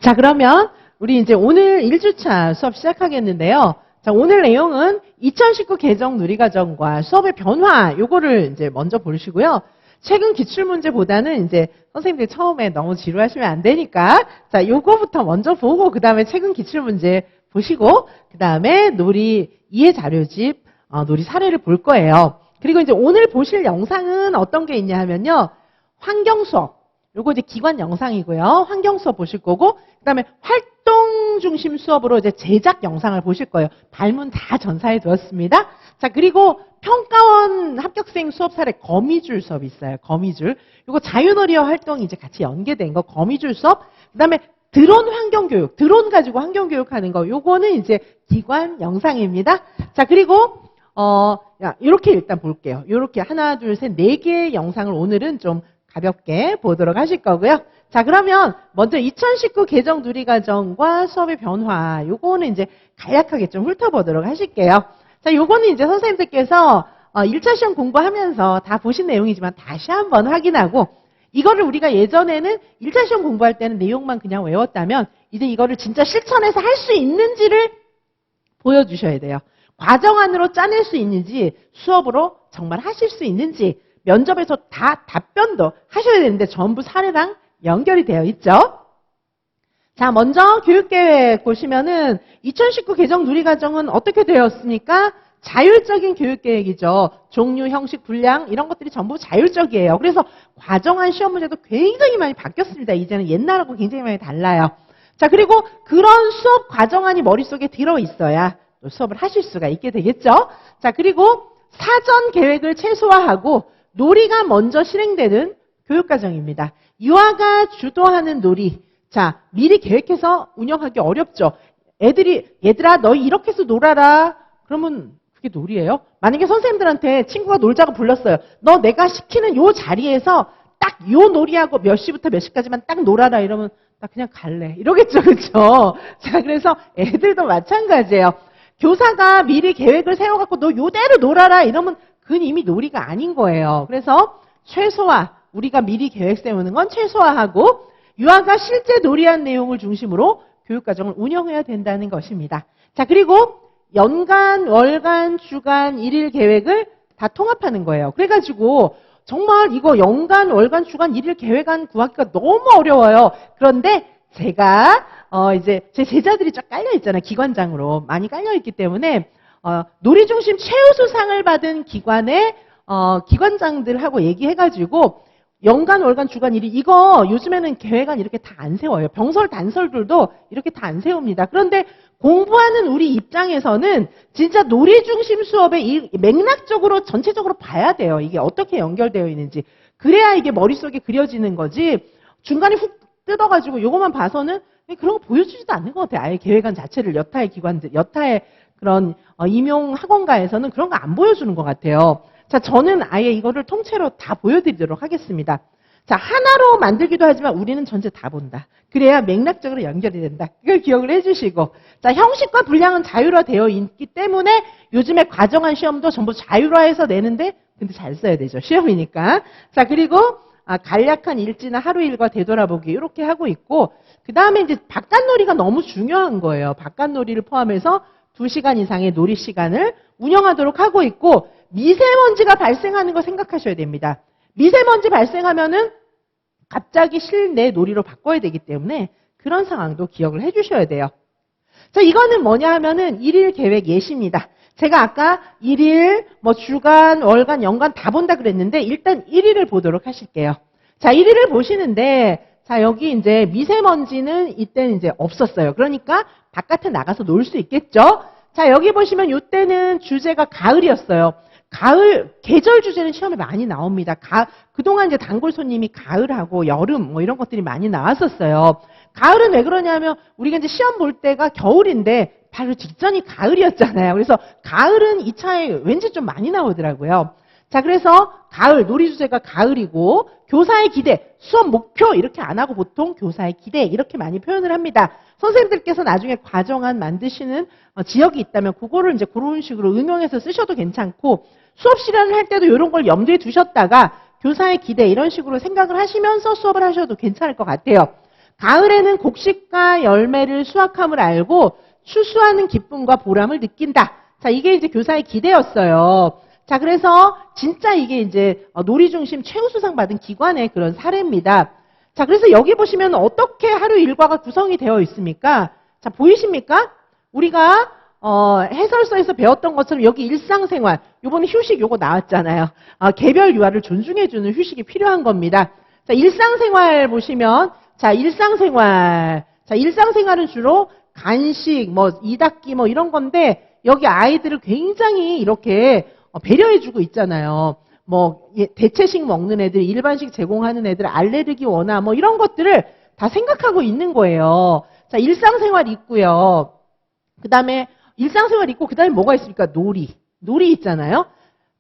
자, 그러면 우리 이제 오늘 1주차 수업 시작하겠는데요. 자, 오늘 내용은 2019 개정 누리과정과 수업의 변화, 요거를 이제 먼저 보시고요. 최근 기출문제보다는 이제 선생님들 처음에 너무 지루하시면 안 되니까, 자, 요거부터 먼저 보고, 그 다음에 최근 기출문제 보시고, 그 다음에 놀이 이해 자료집, 놀이 사례를 볼 거예요. 그리고 이제 오늘 보실 영상은 어떤 게 있냐 하면요. 환경 수업. 요거 이제 기관 영상이고요. 환경 수업 보실 거고, 그 다음에 활동 중심 수업으로 이제 제작 영상을 보실 거예요. 발문 다 전사해 두었습니다. 자, 그리고 평가원 합격생 수업 사례 거미줄 수업이 있어요. 거미줄. 요거 자유놀이와 활동이 이제 같이 연계된 거 거미줄 수업. 그 다음에 드론 환경교육. 드론 가지고 환경교육하는 거. 요거는 이제 기관 영상입니다. 자, 그리고 이렇게 일단 볼게요. 요렇게 하나, 둘, 셋, 4개의 영상을 오늘은 좀 가볍게 보도록 하실 거고요. 자, 그러면 먼저 2019 개정 누리과정과 수업의 변화, 요거는 이제 간략하게 좀 훑어보도록 하실게요. 자, 요거는 이제 선생님들께서 1차 시험 공부하면서 다 보신 내용이지만 다시 한번 확인하고, 이거를 우리가 예전에는 1차 시험 공부할 때는 내용만 그냥 외웠다면 이제 이거를 진짜 실천해서 할 수 있는지를 보여주셔야 돼요. 과정 안으로 짜낼 수 있는지, 수업으로 정말 하실 수 있는지, 면접에서 다 답변도 하셔야 되는데 전부 사례랑 연결이 되어 있죠. 자, 먼저 교육계획 보시면은 2019 개정 누리과정은 어떻게 되었습니까? 자율적인 교육계획이죠. 종류, 형식, 분량 이런 것들이 전부 자율적이에요. 그래서 과정안 시험 문제도 굉장히 많이 바뀌었습니다. 이제는 옛날하고 굉장히 많이 달라요. 자, 그리고 그런 수업 과정안이 머릿속에 들어있어야 또 수업을 하실 수가 있게 되겠죠. 자, 그리고 사전 계획을 최소화하고 놀이가 먼저 실행되는 교육과정입니다. 유아가 주도하는 놀이. 자, 미리 계획해서 운영하기 어렵죠. 얘들아, 너희 이렇게 해서 놀아라. 그러면 그게 놀이예요? 만약에 선생님들한테 친구가 놀자고 불렀어요. 너 내가 시키는 요 자리에서 딱 요 놀이하고 몇 시부터 몇 시까지만 딱 놀아라. 이러면 나 그냥 갈래. 이러겠죠, 그렇죠? 자, 그래서 애들도 마찬가지예요. 교사가 미리 계획을 세워갖고 너 요대로 놀아라. 이러면 그건 이미 놀이가 아닌 거예요. 그래서 최소화, 우리가 미리 계획 세우는 건 최소화하고 유아가 실제 놀이한 내용을 중심으로 교육과정을 운영해야 된다는 것입니다. 자, 그리고 연간, 월간, 주간, 일일 계획을 다 통합하는 거예요. 그래가지고 정말 이거 연간, 월간, 주간, 일일 계획안 구하기가 너무 어려워요. 그런데 제가 이제 제 제자들이 쫙 깔려 있잖아요. 기관장으로 많이 깔려 있기 때문에 놀이 중심 최우수상을 받은 기관의 기관장들하고 얘기해가지고 연간, 월간, 주간, 일일 이거 요즘에는 계획안 이렇게 다 안 세워요. 병설, 단설들도 이렇게 다 안 세웁니다. 그런데 공부하는 우리 입장에서는 진짜 놀이 중심 수업의 맥락적으로 전체적으로 봐야 돼요. 이게 어떻게 연결되어 있는지. 그래야 이게 머릿속에 그려지는 거지. 중간에 훅 뜯어가지고 요것만 봐서는 그런 거 보여주지도 않는 것 같아요. 아예 계획안 자체를 여타의 기관들, 여타의 그런 임용 학원가에서는 그런 거 안 보여주는 것 같아요. 자, 저는 아예 이거를 통째로 다 보여드리도록 하겠습니다. 자, 하나로 만들기도 하지만 우리는 전체 다 본다. 그래야 맥락적으로 연결이 된다. 이걸 기억을 해주시고. 자, 형식과 분량은 자율화되어 있기 때문에 요즘에 과정안 시험도 전부 자율화해서 내는데 근데 잘 써야 되죠. 시험이니까. 자, 그리고 간략한 일지나 하루 일과 되돌아보기 이렇게 하고 있고, 그 다음에 이제 바깥놀이가 너무 중요한 거예요. 바깥놀이를 포함해서 2시간 이상의 놀이 시간을 운영하도록 하고 있고, 미세먼지가 발생하는 거 생각하셔야 됩니다. 미세먼지 발생하면은 갑자기 실내 놀이로 바꿔야 되기 때문에 그런 상황도 기억을 해주셔야 돼요. 자, 이거는 뭐냐 하면은 일일 계획 예시입니다. 제가 아까 일일, 주간, 월간, 연간 다 본다 그랬는데 일단 1일을 보도록 하실게요. 자, 1일을 보시는데 자, 여기 이제 미세먼지는 이때는 이제 없었어요. 그러니까 바깥에 나가서 놀 수 있겠죠? 자, 여기 보시면 이때는 주제가 가을이었어요. 가을, 계절 주제는 시험에 많이 나옵니다. 그동안 이제 단골 손님이 가을하고 여름 이런 것들이 많이 나왔었어요. 가을은 왜 그러냐면 우리가 이제 시험 볼 때가 겨울인데 바로 직전이 가을이었잖아요. 그래서 가을은 2차에 왠지 좀 많이 나오더라고요. 자, 그래서 가을, 놀이 주제가 가을이고 교사의 기대, 수업 목표 이렇게 안 하고 보통 교사의 기대 이렇게 많이 표현을 합니다. 선생님들께서 나중에 과정안 만드시는 지역이 있다면 그거를 이제 그런 식으로 응용해서 쓰셔도 괜찮고 수업 실현을 할 때도 이런 걸 염두에 두셨다가 교사의 기대 이런 식으로 생각을 하시면서 수업을 하셔도 괜찮을 것 같아요. 가을에는 곡식과 열매를 수확함을 알고 추수하는 기쁨과 보람을 느낀다. 자, 이게 이제 교사의 기대였어요. 자, 그래서 진짜 이게 이제 놀이 중심 최우수상 받은 기관의 그런 사례입니다. 자, 그래서 여기 보시면 어떻게 하루 일과가 구성이 되어 있습니까? 자, 보이십니까? 우리가 해설서에서 배웠던 것처럼 여기 일상생활, 요번에 휴식 요거 나왔잖아요. 개별 유아를 존중해주는 휴식이 필요한 겁니다. 자, 일상생활 보시면, 자, 일상생활은 주로 간식, 뭐, 이닦기, 뭐, 이런 건데, 여기 아이들을 굉장히 이렇게 배려해주고 있잖아요. 뭐, 대체식 먹는 애들, 일반식 제공하는 애들, 알레르기 원화, 뭐, 이런 것들을 다 생각하고 있는 거예요. 자, 일상생활 있고요. 그 다음에, 일상생활 있고, 그 다음에 뭐가 있습니까? 놀이 있잖아요.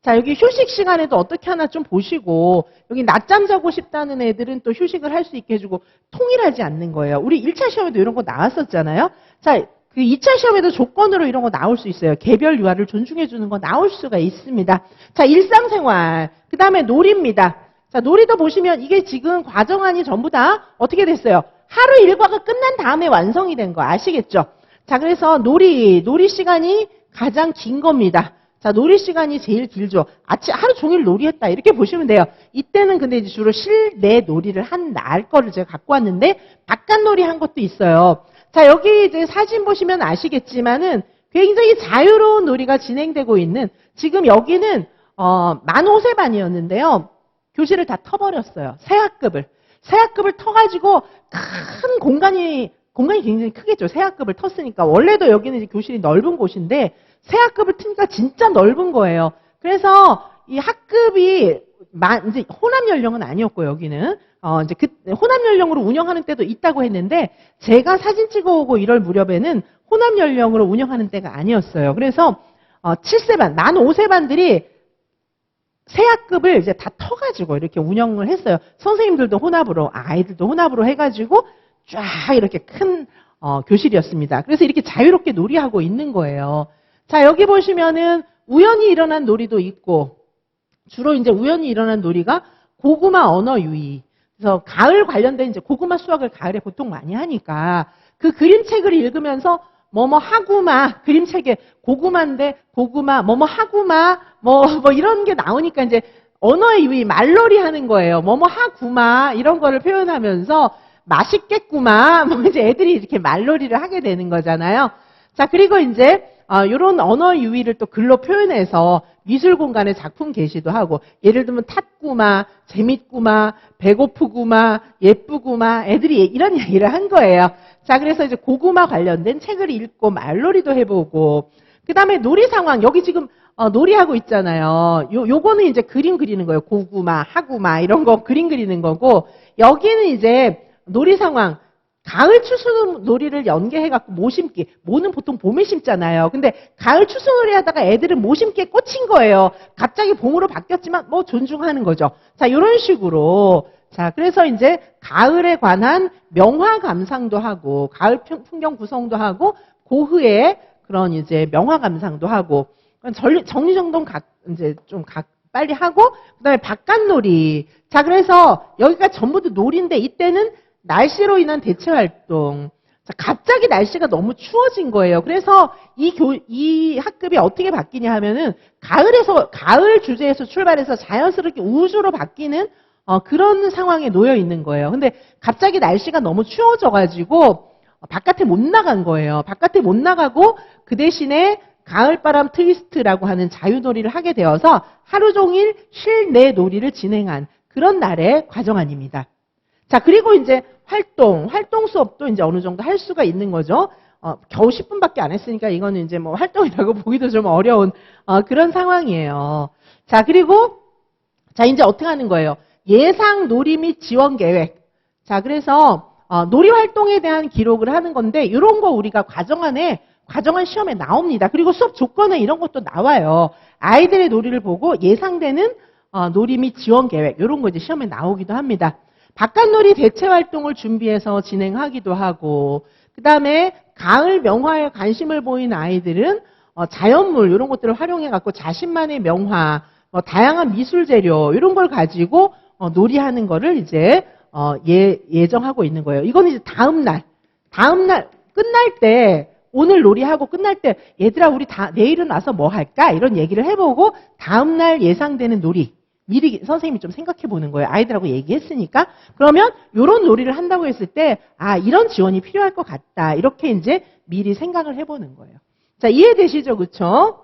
자, 여기 휴식 시간에도 어떻게 하나 좀 보시고, 여기 낮잠 자고 싶다는 애들은 또 휴식을 할 수 있게 해주고, 통일하지 않는 거예요. 우리 1차 시험에도 이런 거 나왔었잖아요. 자, 그 2차 시험에도 조건으로 이런 거 나올 수 있어요. 개별 유아를 존중해주는 거 나올 수가 있습니다. 자, 일상생활. 그 다음에 놀이입니다. 자, 놀이도 보시면 이게 지금 과정안이 전부 다 어떻게 됐어요? 하루 일과가 끝난 다음에 완성이 된 거 아시겠죠? 자, 그래서 놀이 시간이 가장 긴 겁니다. 자, 놀이 시간이 제일 길죠. 하루 종일 놀이했다. 이렇게 보시면 돼요. 이때는 근데 이제 주로 실내 놀이를 한 날 거를 제가 갖고 왔는데, 바깥 놀이 한 것도 있어요. 자, 여기 이제 사진 보시면 아시겠지만은 굉장히 자유로운 놀이가 진행되고 있는, 지금 여기는, 만 5세 반이었는데요. 교실을 다 터버렸어요. 새 학급을 터가지고 큰 공간이 굉장히 크겠죠. 새 학급을 텄으니까. 원래도 여기는 이제 교실이 넓은 곳인데, 새 학급을 트니까 진짜 넓은 거예요. 그래서 이 학급이 이제 혼합 연령은 아니었고 여기는 이제 혼합 연령으로 운영하는 때도 있다고 했는데 제가 사진 찍어오고 이럴 무렵에는 혼합 연령으로 운영하는 때가 아니었어요. 그래서 7세 반, 만 5세 반들이 새 학급을 이제 다 터가지고 이렇게 운영을 했어요. 선생님들도 혼합으로, 아이들도 혼합으로 해가지고 쫙 이렇게 큰 교실이었습니다. 그래서 이렇게 자유롭게 놀이하고 있는 거예요. 자, 여기 보시면은 우연히 일어난 놀이도 있고, 주로 이제 우연히 일어난 놀이가 고구마 언어 유희. 그래서 가을 관련된 이제 고구마 수확을 가을에 보통 많이 하니까 그 그림책을 읽으면서 뭐뭐 하구마, 그림책에 고구마인데 고구마, 뭐뭐 하구마, 뭐 이런 게 나오니까 이제 언어의 유희, 말놀이 하는 거예요. 뭐뭐 하구마, 이런 거를 표현하면서 맛있겠구마, 뭐 이제 애들이 이렇게 말놀이를 하게 되는 거잖아요. 자, 그리고 이제 이런 언어 유희를 또 글로 표현해서 미술 공간에 작품 게시도 하고, 예를 들면 탔구마, 재밌구마, 배고프구마, 예쁘구마, 애들이 이런 얘기를 한 거예요. 자, 그래서 이제 고구마 관련된 책을 읽고 말놀이도 해보고, 그 다음에 놀이 상황, 여기 지금 놀이하고 있잖아요. 요거는 이제 그림 그리는 거예요. 고구마, 하구마 이런 거 그림 그리는 거고, 여기는 이제 놀이 상황, 가을 추수 놀이를 연계해갖고 모심기, 모는 보통 봄에 심잖아요. 근데 가을 추수 놀이 하다가 애들은 모심기에 꽂힌 거예요. 갑자기 봄으로 바뀌었지만 뭐 존중하는 거죠. 자, 이런 식으로. 자, 그래서 이제 가을에 관한 명화 감상도 하고, 가을 풍경 구성도 하고, 고흐의 그런 이제 명화 감상도 하고, 정리정돈 이제 좀 빨리 하고, 그 다음에 바깥놀이. 자, 그래서 여기가 전부 다 놀이인데 이때는 날씨로 인한 대체 활동. 자, 갑자기 날씨가 너무 추워진 거예요. 그래서 이 학급이 어떻게 바뀌냐 하면은 가을 주제에서 출발해서 자연스럽게 우주로 바뀌는 그런 상황에 놓여 있는 거예요. 근데 갑자기 날씨가 너무 추워져가지고 바깥에 못 나간 거예요. 바깥에 못 나가고 그 대신에 가을바람 트위스트라고 하는 자유놀이를 하게 되어서 하루 종일 실내 놀이를 진행한 그런 날의 과정안입니다. 자, 그리고 이제 활동 수업도 이제 어느 정도 할 수가 있는 거죠. 겨우 10분밖에 안 했으니까 이거는 이제 뭐 활동이라고 보기도 좀 어려운 그런 상황이에요. 자, 그리고 자, 이제 어떻게 하는 거예요? 예상 놀이 및 지원 계획. 자, 그래서 놀이 활동에 대한 기록을 하는 건데 이런 거 우리가 과정안 시험에 나옵니다. 그리고 수업 조건에 이런 것도 나와요. 아이들의 놀이를 보고 예상되는 놀이 및 지원 계획 이런 거 이제 시험에 나오기도 합니다. 바깥놀이 대체 활동을 준비해서 진행하기도 하고, 그 다음에 가을 명화에 관심을 보인 아이들은 자연물 이런 것들을 활용해 갖고 자신만의 명화, 다양한 미술 재료 이런 걸 가지고 놀이하는 거를 이제 예정하고 있는 거예요. 이거는 이제 다음날 끝날 때 오늘 놀이하고 끝날 때 얘들아 우리 내일은 와서 뭐 할까? 이런 얘기를 해보고 다음날 예상되는 놀이 미리 선생님이 좀 생각해 보는 거예요. 아이들하고 얘기했으니까. 그러면 이런 놀이를 한다고 했을 때 이런 지원이 필요할 것 같다. 이렇게 이제 미리 생각을 해보는 거예요. 자, 이해되시죠? 그쵸?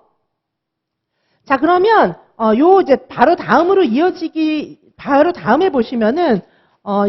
자, 그러면 요 이제 바로 다음에 보시면은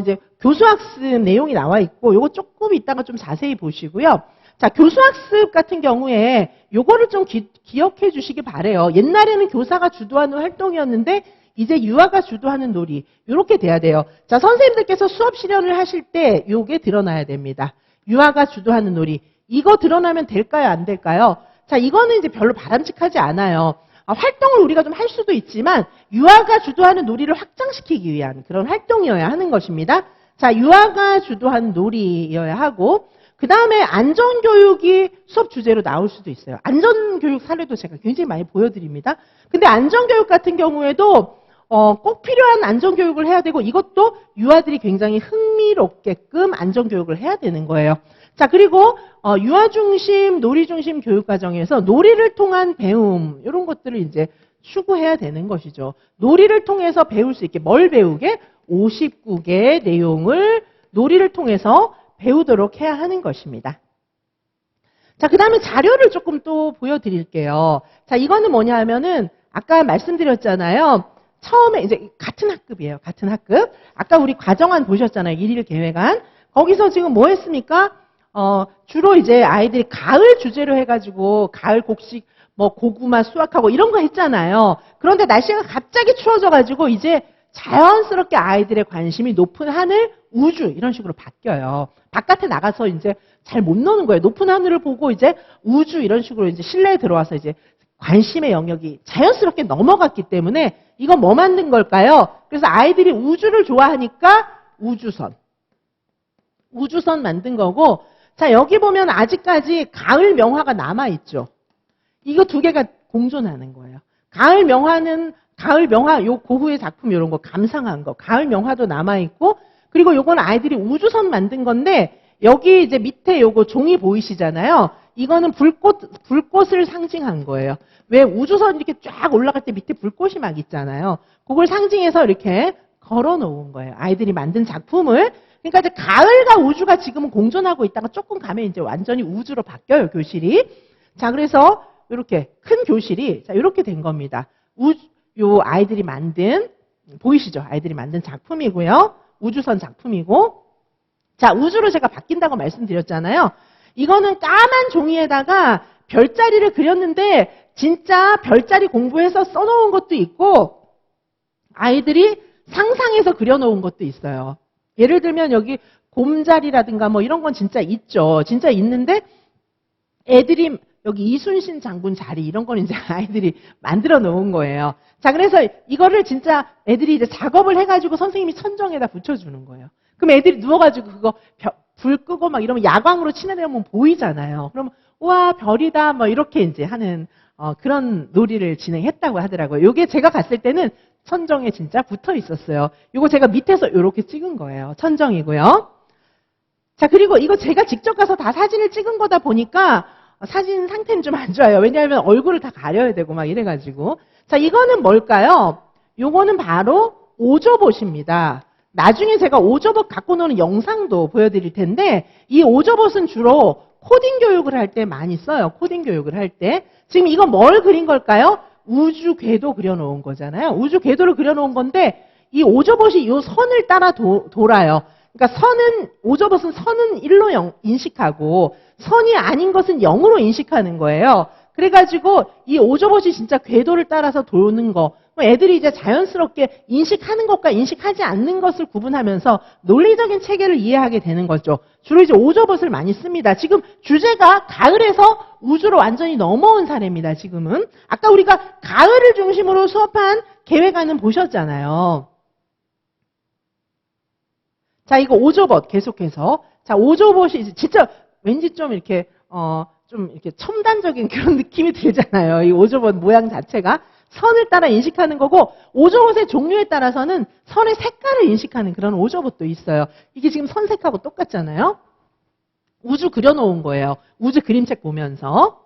이제 교수학습 내용이 나와 있고 요거 조금 이따가 좀 자세히 보시고요. 자, 교수학습 같은 경우에 요거를 좀 기억해 주시기 바래요. 옛날에는 교사가 주도하는 활동이었는데 이제 유아가 주도하는 놀이 이렇게 돼야 돼요. 자, 선생님들께서 수업 실현을 하실 때 요게 드러나야 됩니다. 유아가 주도하는 놀이 이거 드러나면 될까요? 안 될까요? 자, 이거는 이제 별로 바람직하지 않아요. 활동을 우리가 좀 할 수도 있지만 유아가 주도하는 놀이를 확장시키기 위한 그런 활동이어야 하는 것입니다. 자, 유아가 주도하는 놀이여야 하고 그 다음에 안전교육이 수업 주제로 나올 수도 있어요. 안전교육 사례도 제가 굉장히 많이 보여드립니다. 근데 안전교육 같은 경우에도 꼭 필요한 안전교육을 해야 되고 이것도 유아들이 굉장히 흥미롭게끔 안전교육을 해야 되는 거예요. 자, 그리고 유아중심, 놀이중심 교육과정에서 놀이를 통한 배움 이런 것들을 이제 추구해야 되는 것이죠. 놀이를 통해서 배울 수 있게 뭘 배우게? 59개의 내용을 놀이를 통해서 배우도록 해야 하는 것입니다. 자, 그 다음에 자료를 조금 또 보여드릴게요. 자, 이거는 뭐냐 하면은 아까 말씀드렸잖아요. 처음에 이제 같은 학급이에요. 같은 학급. 아까 우리 과정안 보셨잖아요. 1일 계획안. 거기서 지금 뭐 했습니까? 주로 이제 아이들이 가을 주제로 해가지고 가을 곡식 뭐 고구마 수확하고 이런 거 했잖아요. 그런데 날씨가 갑자기 추워져가지고 이제 자연스럽게 아이들의 관심이 높은 하늘, 우주 이런 식으로 바뀌어요. 바깥에 나가서 이제 잘 못 노는 거예요. 높은 하늘을 보고 이제 우주 이런 식으로 이제 실내에 들어와서 이제 관심의 영역이 자연스럽게 넘어갔기 때문에 이건 뭐 만든 걸까요? 그래서 아이들이 우주를 좋아하니까 우주선 만든 거고 자, 여기 보면 아직까지 가을 명화가 남아있죠. 이거 두 개가 공존하는 거예요. 가을 명화, 요 고흐의 작품 이런 거 감상한 거. 가을 명화도 남아있고, 그리고 요건 아이들이 우주선 만든 건데, 여기 이제 밑에 요거 종이 보이시잖아요. 이거는 불꽃을 상징한 거예요. 왜 우주선 이렇게 쫙 올라갈 때 밑에 불꽃이 막 있잖아요. 그걸 상징해서 이렇게 걸어 놓은 거예요. 아이들이 만든 작품을. 그러니까 이제 가을과 우주가 지금은 공존하고 있다가 조금 가면 이제 완전히 우주로 바뀌어요, 교실이. 자, 그래서 이렇게 큰 교실이 자, 이렇게 된 겁니다. 요 아이들이 만든 보이시죠? 아이들이 만든 작품이고요. 우주선 작품이고. 자, 우주로 제가 바뀐다고 말씀드렸잖아요. 이거는 까만 종이에다가 별자리를 그렸는데 진짜 별자리 공부해서 써놓은 것도 있고 아이들이 상상해서 그려놓은 것도 있어요. 예를 들면 여기 곰자리라든가 뭐 이런 건 진짜 있죠. 진짜 있는데 애들이 여기 이순신 장군 자리 이런 건 이제 아이들이 만들어 놓은 거예요. 자, 그래서 이거를 진짜 애들이 이제 작업을 해가지고 선생님이 천정에다 붙여주는 거예요. 그럼 애들이 누워가지고 그거 불 끄고 막 이러면 야광으로 치내려면 보이잖아요. 그러면 우와 별이다 뭐 이렇게 이제 하는 그런 놀이를 진행했다고 하더라고요. 이게 제가 갔을 때는 천정에 진짜 붙어 있었어요. 이거 제가 밑에서 이렇게 찍은 거예요. 천정이고요. 자, 그리고 이거 제가 직접 가서 다 사진을 찍은 거다 보니까 사진 상태는 좀 안 좋아요. 왜냐하면 얼굴을 다 가려야 되고 막 이래가지고. 자, 이거는 뭘까요? 요거는 바로 오저봇입니다. 나중에 제가 오저봇 갖고 노는 영상도 보여드릴 텐데 이 오저봇은 주로 코딩 교육을 할 때 많이 써요. 코딩 교육을 할 때. 지금 이거 뭘 그린 걸까요? 우주 궤도 그려놓은 거잖아요. 우주 궤도를 그려놓은 건데 이 오저봇이 이 선을 따라 돌아요. 그러니까 오저봇은 선은 1로 인식하고 선이 아닌 것은 0으로 인식하는 거예요. 그래가지고 이 오저봇이 진짜 궤도를 따라서 도는 거. 애들이 이제 자연스럽게 인식하는 것과 인식하지 않는 것을 구분하면서 논리적인 체계를 이해하게 되는 거죠. 주로 이제 오저봇을 많이 씁니다. 지금 주제가 가을에서 우주로 완전히 넘어온 사례입니다. 지금은. 아까 우리가 가을을 중심으로 수업한 계획안은 보셨잖아요. 자, 이거 오저봇 계속해서. 자, 오저봇이 진짜 왠지 좀 이렇게 좀 이렇게 첨단적인 그런 느낌이 들잖아요. 이 오저봇 모양 자체가. 선을 따라 인식하는 거고, 오저봇의 종류에 따라서는 선의 색깔을 인식하는 그런 오저봇도 있어요. 이게 지금 선색하고 똑같잖아요. 우주 그려놓은 거예요. 우주 그림책 보면서.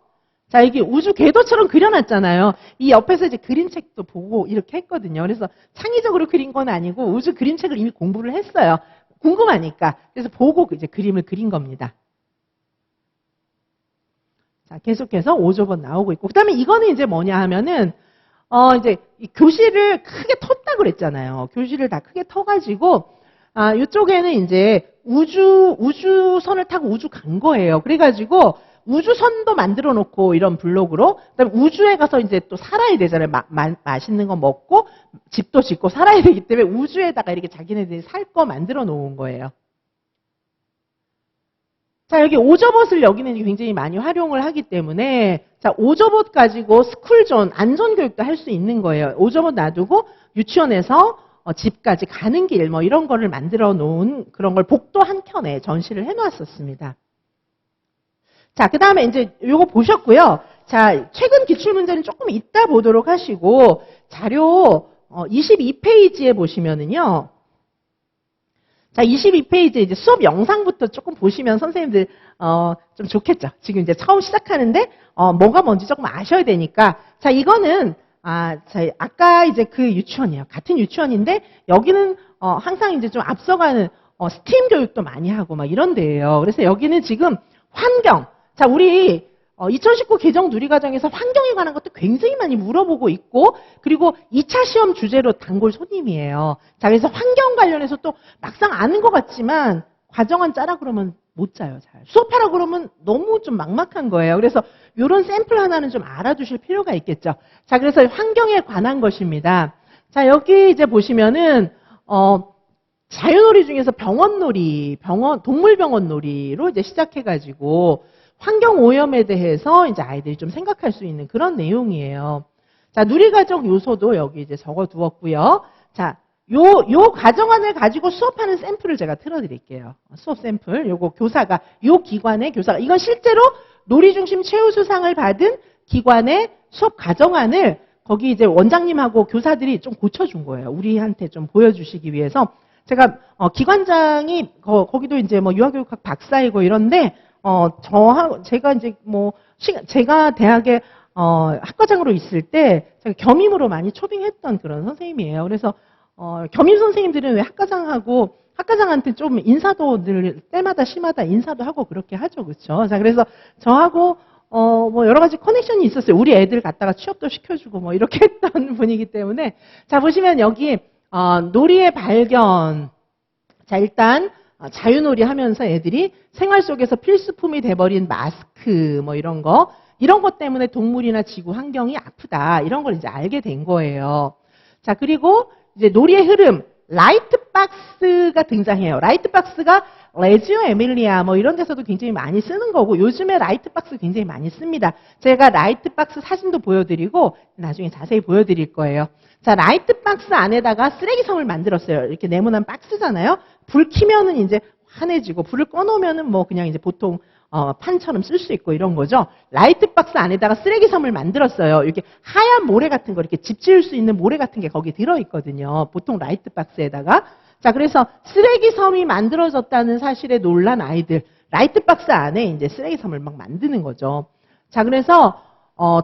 자, 이게 우주 궤도처럼 그려놨잖아요. 이 옆에서 이제 그림책도 보고 이렇게 했거든요. 그래서 창의적으로 그린 건 아니고 우주 그림책을 이미 공부를 했어요. 궁금하니까. 그래서 보고 이제 그림을 그린 겁니다. 자, 계속해서 오저봇 나오고 있고. 그 다음에 이거는 이제 뭐냐 하면은, 이제 이 교실을 크게 텄다고 그랬잖아요. 교실을 다 크게 터가지고, 이쪽에는 이제 우주선을 타고 우주 간 거예요. 그래가지고, 우주선도 만들어 놓고 이런 블록으로, 그다음에 우주에 가서 이제 또 살아야 되잖아요. 맛있는 거 먹고, 집도 짓고 살아야 되기 때문에 우주에다가 이렇게 자기네들이 살 거 만들어 놓은 거예요. 자, 여기 오저봇을 여기는 굉장히 많이 활용을 하기 때문에, 자, 오저봇 가지고 스쿨존, 안전교육도 할 수 있는 거예요. 오저봇 놔두고 유치원에서 집까지 가는 길, 뭐 이런 거를 만들어 놓은 그런 걸 복도 한 켠에 전시를 해 놨었습니다. 자, 그 다음에 이제 요거 보셨고요. 자, 최근 기출문제는 조금 이따 보도록 하시고, 자료 22페이지에 보시면은요. 자, 22페이지 이제 수업 영상부터 조금 보시면 선생님들 좀 좋겠죠. 지금 이제 처음 시작하는데 뭐가 뭔지 조금 아셔야 되니까. 자, 이거는 아까 이제 그 유치원이에요. 같은 유치원인데 여기는 항상 이제 좀 앞서가는 스팀 교육도 많이 하고 막 이런 데예요. 그래서 여기는 지금 환경. 자, 우리 2019 개정 누리과정에서 환경에 관한 것도 굉장히 많이 물어보고 있고, 그리고 2차 시험 주제로 단골 손님이에요. 자, 그래서 환경 관련해서 또 막상 아는 것 같지만 과정안 짜라 그러면 못 짜요. 잘. 수업하라 그러면 너무 좀 막막한 거예요. 그래서 이런 샘플 하나는 좀 알아두실 필요가 있겠죠. 자, 그래서 환경에 관한 것입니다. 자, 여기 이제 보시면은 자유놀이 중에서 병원놀이, 동물병원놀이로 이제 시작해가지고 환경 오염에 대해서 이제 아이들이 좀 생각할 수 있는 그런 내용이에요. 자, 누리과정 요소도 여기 이제 적어 두었고요. 자, 요 과정안을 가지고 수업하는 샘플을 제가 틀어드릴게요. 수업 샘플. 요거 교사가, 요 기관의 교사가, 이건 실제로 놀이중심 최우수상을 받은 기관의 수업 과정안을 거기 이제 원장님하고 교사들이 좀 고쳐준 거예요. 우리한테 좀 보여주시기 위해서. 제가, 기관장이, 거기도 이제 뭐 유아교육학 박사이고 이런데, 제가 이제 제가 대학에, 학과장으로 있을 때, 제가 겸임으로 많이 초빙했던 그런 선생님이에요. 그래서, 겸임 선생님들은 왜 학과장한테 좀 인사도 늘 때마다 시마다 인사도 하고 그렇게 하죠. 그렇죠? 자, 그래서 저하고, 여러 가지 커넥션이 있었어요. 우리 애들 갖다가 취업도 시켜주고 뭐 이렇게 했던 분이기 때문에. 자, 보시면 여기, 놀이의 발견. 자, 일단, 자유놀이 하면서 애들이 생활 속에서 필수품이 돼버린 마스크 뭐 이런 것 때문에 동물이나 지구 환경이 아프다. 이런 걸 이제 알게 된 거예요. 자, 그리고 이제 놀이의 흐름, 라이트박스가 등장해요. 라이트박스가 레지오 에밀리아 뭐 이런 데서도 굉장히 많이 쓰는 거고, 요즘에 라이트박스 굉장히 많이 씁니다. 제가 라이트박스 사진도 보여드리고 나중에 자세히 보여드릴 거예요. 자, 라이트박스 안에다가 쓰레기섬을 만들었어요. 이렇게 네모난 박스잖아요. 불 켜면은 이제 환해지고, 불을 꺼놓으면은 뭐 그냥 이제 보통 판처럼 쓸 수 있고 이런 거죠. 라이트박스 안에다가 쓰레기섬을 만들었어요. 이렇게 하얀 모래 같은 거, 이렇게 집 지을 수 있는 모래 같은 게 거기 들어있거든요. 보통 라이트박스에다가. 자, 그래서 쓰레기섬이 만들어졌다는 사실에 놀란 아이들, 라이트박스 안에 이제 쓰레기섬을 막 만드는 거죠. 자, 그래서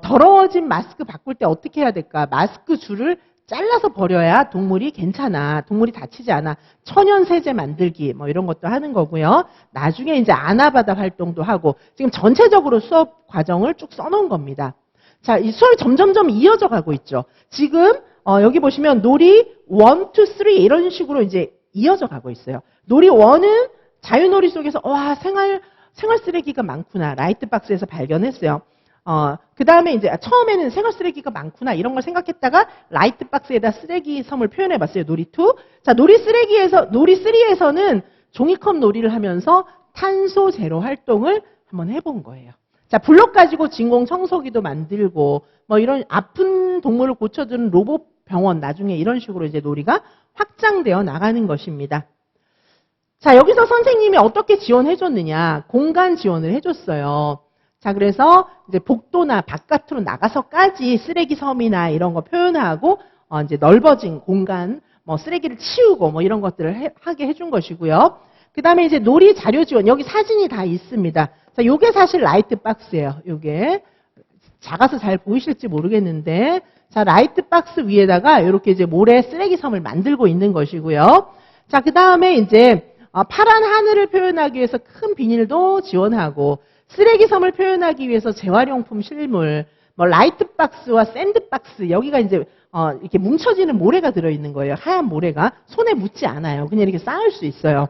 더러워진 마스크 바꿀 때 어떻게 해야 될까? 마스크 줄을 잘라서 버려야 동물이 괜찮아. 동물이 다치지 않아. 천연 세제 만들기 뭐 이런 것도 하는 거고요. 나중에 이제 아나바다 활동도 하고, 지금 전체적으로 수업 과정을 쭉 써놓은 겁니다. 자, 이 수업이 점점점 이어져 가고 있죠. 지금 여기 보시면 놀이 1, 2, 3 이런 식으로 이제 이어져 가고 있어요. 놀이 1은 자유놀이 속에서 와, 생활 쓰레기가 많구나. 라이트박스에서 발견했어요. 그 다음에 이제 처음에는 생활 쓰레기가 많구나 이런 걸 생각했다가 라이트박스에다 쓰레기 섬을 표현해 봤어요. 놀이 2. 자, 놀이 3에서는 종이컵 놀이를 하면서 탄소 제로 활동을 한번 해본 거예요. 자, 블록 가지고 진공 청소기도 만들고 뭐 이런 아픈 동물을 고쳐주는 로봇 병원, 나중에 이런 식으로 이제 놀이가 확장되어 나가는 것입니다. 자, 여기서 선생님이 어떻게 지원해 줬느냐? 공간 지원을 해 줬어요. 자, 그래서 이제 복도나 바깥으로 나가서까지 쓰레기 섬이나 이런 거 표현하고, 이제 넓어진 공간, 뭐 쓰레기를 치우고 뭐 이런 것들을 하게 해준 것이고요. 그 다음에 이제 놀이 자료 지원, 여기 사진이 다 있습니다. 자, 요게 사실 라이트 박스예요. 요게. 작아서 잘 보이실지 모르겠는데, 자, 라이트 박스 위에다가 이렇게 이제 모래 쓰레기 섬을 만들고 있는 것이고요. 자, 그 다음에 이제 파란 하늘을 표현하기 위해서 큰 비닐도 지원하고, 쓰레기 섬을 표현하기 위해서 재활용품 실물, 뭐 라이트 박스와 샌드 박스, 여기가 이제 이렇게 뭉쳐지는 모래가 들어있는 거예요. 하얀 모래가 손에 묻지 않아요. 그냥 이렇게 쌓을 수 있어요.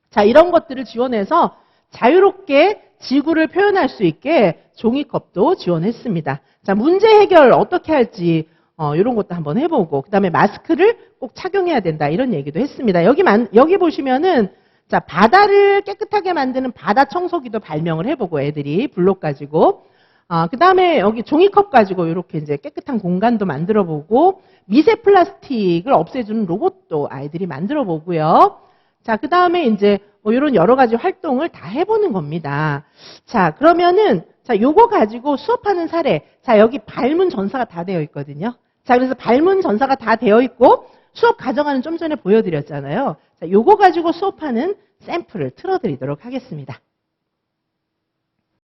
자, 이런 것들을 지원해서 자유롭게 지구를 표현할 수 있게 종이컵도 지원했습니다. 자, 문제 해결 어떻게 할지 이런 것도 한번 해보고, 그 다음에 마스크를 꼭 착용해야 된다 이런 얘기도 했습니다. 여기 보시면은 자, 바다를 깨끗하게 만드는 바다 청소기도 발명을 해보고 애들이 블록 가지고, 그 다음에 여기 종이컵 가지고 이렇게 이제 깨끗한 공간도 만들어보고, 미세 플라스틱을 없애주는 로봇도 아이들이 만들어보고요. 자, 그 다음에 이제 뭐 이런 여러 가지 활동을 다 해보는 겁니다. 자, 그러면은 자, 요거 가지고 수업하는 사례. 자, 여기 발문 전사가 다 되어 있거든요. 자, 그래서 발문 전사가 다 되어 있고 수업 과정은 좀 전에 보여드렸잖아요. 자, 요거 가지고 수업하는 샘플을 틀어드리도록 하겠습니다.